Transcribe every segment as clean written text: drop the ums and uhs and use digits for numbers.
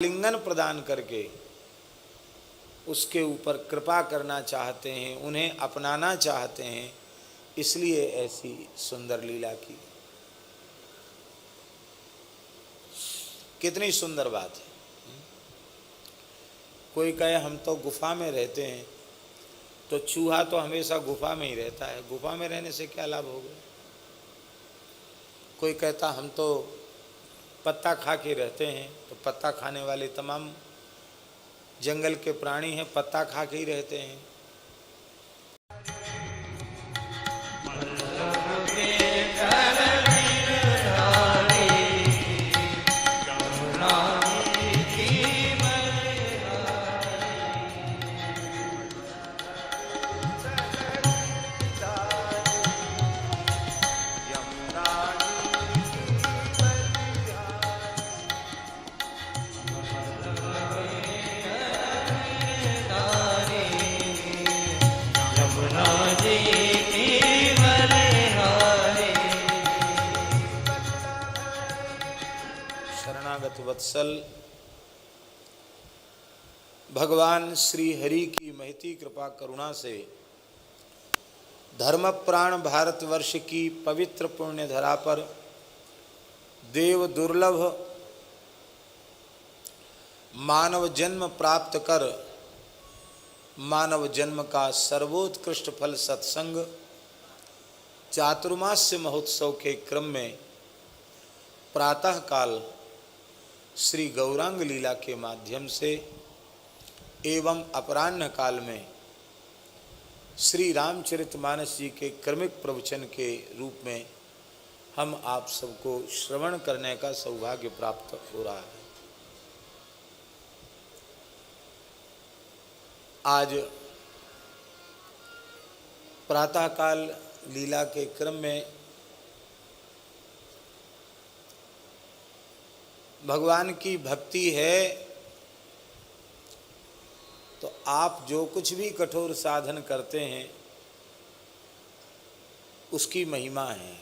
लिंगन प्रदान करके उसके ऊपर कृपा करना चाहते हैं, उन्हें अपनाना चाहते हैं, इसलिए ऐसी सुंदर लीला की। कितनी सुंदर बात है। कोई कहे हम तो गुफा में रहते हैं, तो चूहा तो हमेशा गुफा में ही रहता है, गुफा में रहने से क्या लाभ होगा। कोई कहता हम तो पत्ता खा के रहते हैं, तो पत्ता खाने वाले तमाम जंगल के प्राणी हैं, पत्ता खा के ही रहते हैं। शरणागत वत्सल भगवान श्री हरि की महती कृपा करुणा से धर्म प्राण भारतवर्ष की पवित्र पुण्य धरा पर देव दुर्लभ मानव जन्म प्राप्त कर मानव जन्म का सर्वोत्कृष्ट फल सत्संग चातुर्मास्य महोत्सव के क्रम में प्रातः काल श्री गौरांग लीला के माध्यम से एवं अपराह्न काल में श्री रामचरितमानस जी के क्रमिक प्रवचन के रूप में हम आप सबको श्रवण करने का सौभाग्य प्राप्त हो रहा है। आज प्रातःकाल लीला के क्रम में भगवान की भक्ति है तो आप जो कुछ भी कठोर साधन करते हैं उसकी महिमा है,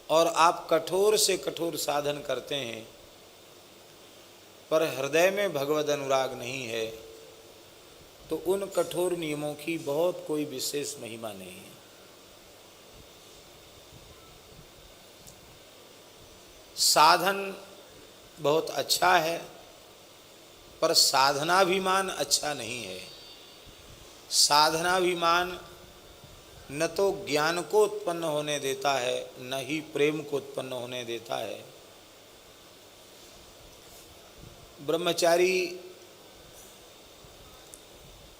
और आप कठोर से कठोर साधन करते हैं पर हृदय में भगवद अनुराग नहीं है तो उन कठोर नियमों की बहुत कोई विशेष महिमा नहीं है। साधन बहुत अच्छा है पर साधनाभिमान अच्छा नहीं है। साधनाभिमान न तो ज्ञान को उत्पन्न होने देता है न ही प्रेम को उत्पन्न होने देता है। ब्रह्मचारी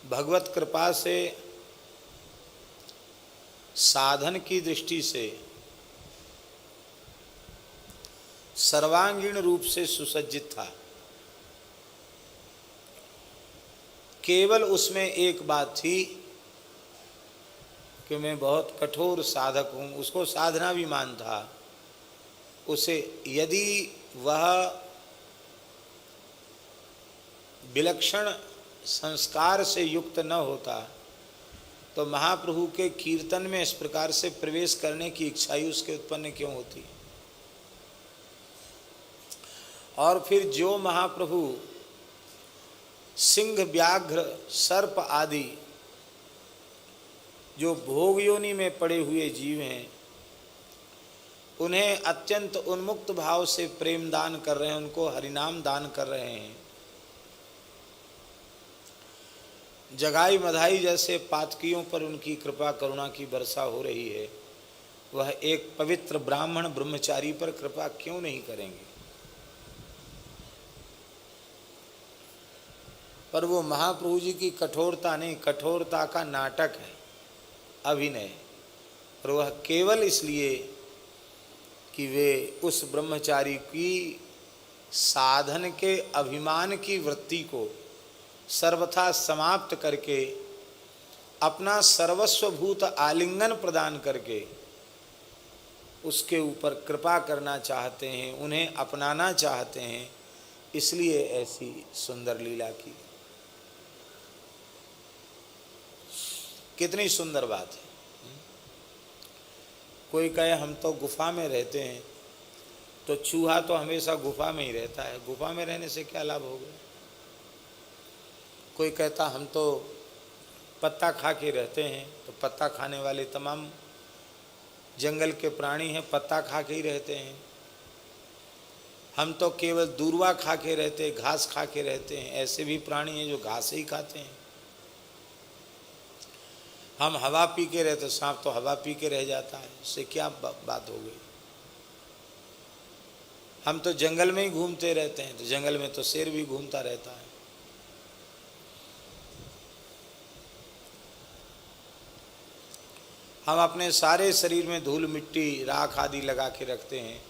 भगवत कृपा से साधन की दृष्टि से सर्वांगीण रूप से सुसज्जित था। केवल उसमें एक बात थी कि मैं बहुत कठोर साधक हूँ, उसको साधना भी मान था। उसे यदि वह विलक्षण संस्कार से युक्त न होता तो महाप्रभु के कीर्तन में इस प्रकार से प्रवेश करने की इच्छा ही उसके उत्पन्न क्यों होती। और फिर जो महाप्रभु सिंह व्याघ्र सर्प आदि जो भोग योनि में पड़े हुए जीव हैं उन्हें अत्यंत उन्मुक्त भाव से प्रेम दान कर रहे हैं, उनको हरिनाम दान कर रहे हैं। जगाई मधाई जैसे पातकियों पर उनकी कृपा करुणा की वर्षा हो रही है, वह एक पवित्र ब्राह्मण ब्रह्मचारी पर कृपा क्यों नहीं करेंगे। पर वो महाप्रभु जी की कठोरता नहीं, कठोरता का नाटक है, अभिनय। और वह केवल इसलिए कि वे उस ब्रह्मचारी की साधन के अभिमान की वृत्ति को सर्वथा समाप्त करके अपना सर्वस्वभूत आलिंगन प्रदान करके उसके ऊपर कृपा करना चाहते हैं, उन्हें अपनाना चाहते हैं, इसलिए ऐसी सुंदर लीला की। कितनी सुंदर बात है। कोई कहे हम तो गुफा में रहते हैं, तो चूहा तो हमेशा गुफा में ही रहता है, गुफा में रहने से क्या लाभ हो गया। कोई कहता हम तो पत्ता खा के रहते हैं, तो पत्ता खाने वाले तमाम जंगल के प्राणी हैं, पत्ता खा के ही रहते हैं। हम तो केवल दूर्वा खा के रहते, घास खा के रहते हैं, ऐसे भी प्राणी हैं जो घास ही खाते हैं। हम हवा पी के रहते, सांप तो हवा पी के रह जाता है, इससे क्या बात हो गई। हम तो जंगल में ही घूमते रहते हैं, तो जंगल में तो शेर भी घूमता रहता है। हम अपने सारे शरीर में धूल मिट्टी राख आदि लगा के रखते हैं,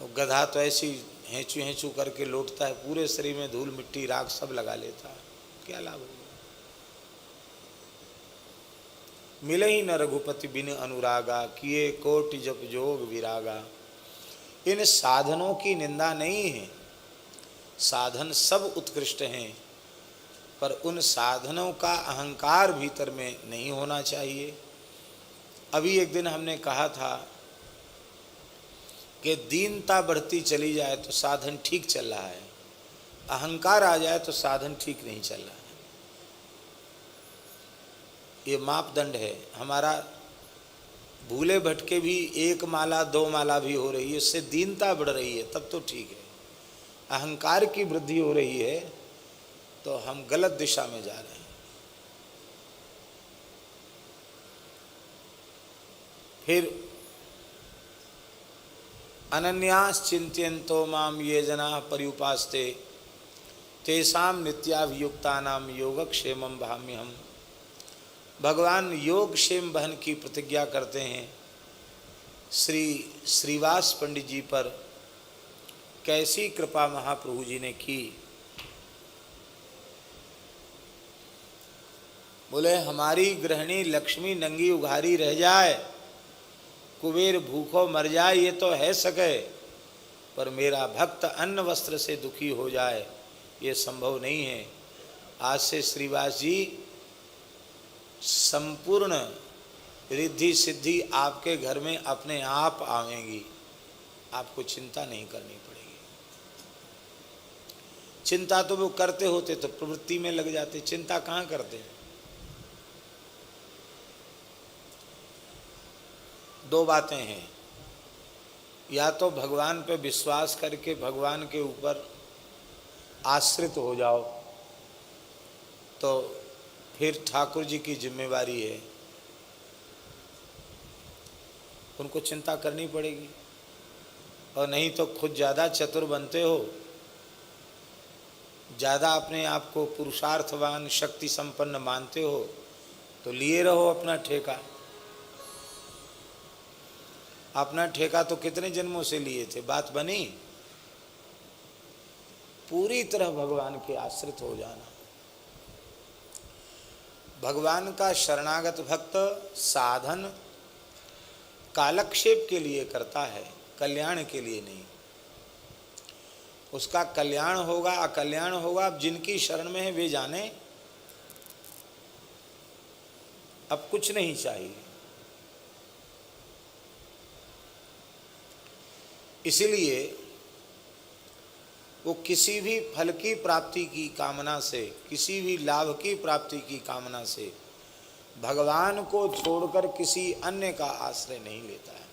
तो गधा तो ऐसी हेंचू हेंचू करके लौटता है, पूरे शरीर में धूल मिट्टी राख सब लगा लेता है, क्या लाभ होगा। मिले ही न रघुपति बिन अनुरागा, किए कोटि जप जोग विरागा। इन साधनों की निंदा नहीं है, साधन सब उत्कृष्ट हैं, पर उन साधनों का अहंकार भीतर में नहीं होना चाहिए। अभी एक दिन हमने कहा था कि दीनता बढ़ती चली जाए तो साधन ठीक चल रहा है, अहंकार आ जाए तो साधन ठीक नहीं चल रहा है। ये मापदंड है हमारा। भूले भटके भी एक माला दो माला भी हो रही है, इससे दीनता बढ़ रही है, तब तो ठीक है। अहंकार की वृद्धि हो रही है तो हम गलत दिशा में जा रहे हैं। फिर अनन्यास चिंत्यन्तो माम ये जना पर्युपास्ते तेषाम नित्याभियुक्तानाम योगक्षेमम भाम्यहम्। भगवान योग क्षेम बहन की प्रतिज्ञा करते हैं श्री श्रीवास पंडित जी पर। कैसी कृपा महाप्रभु जी ने की। बोले हमारी गृहिणी लक्ष्मी नंगी उघारी रह जाए, कुबेर भूखो मर जाए, ये तो है सके, पर मेरा भक्त अन्न वस्त्र से दुखी हो जाए ये संभव नहीं है। आज से श्रीवास जी संपूर्ण रिद्धि सिद्धि आपके घर में अपने आप आवेंगी, आपको चिंता नहीं करनी पड़ेगी। चिंता तो वो करते होते तो प्रवृत्ति में लग जाते, चिंता कहाँ करते हैं। दो बातें हैं, या तो भगवान पे विश्वास करके भगवान के ऊपर आश्रित हो जाओ, तो फिर ठाकुर जी की जिम्मेवारी है, उनको चिंता करनी पड़ेगी। और नहीं तो खुद ज़्यादा चतुर बनते हो, ज़्यादा अपने आप को पुरुषार्थवान शक्ति संपन्न मानते हो, तो लिए रहो अपना ठेका। अपना ठेका तो कितने जन्मों से लिए थे, बात बनी। पूरी तरह भगवान के आश्रित हो जाना। भगवान का शरणागत भक्त साधन कालक्षेप के लिए करता है, कल्याण के लिए नहीं। उसका कल्याण होगा अकल्याण होगा, अब जिनकी शरण में है वे जाने। अब कुछ नहीं चाहिए। इसीलिए वो किसी भी फल की प्राप्ति की कामना से, किसी भी लाभ की प्राप्ति की कामना से भगवान को छोड़कर किसी अन्य का आश्रय नहीं लेता है।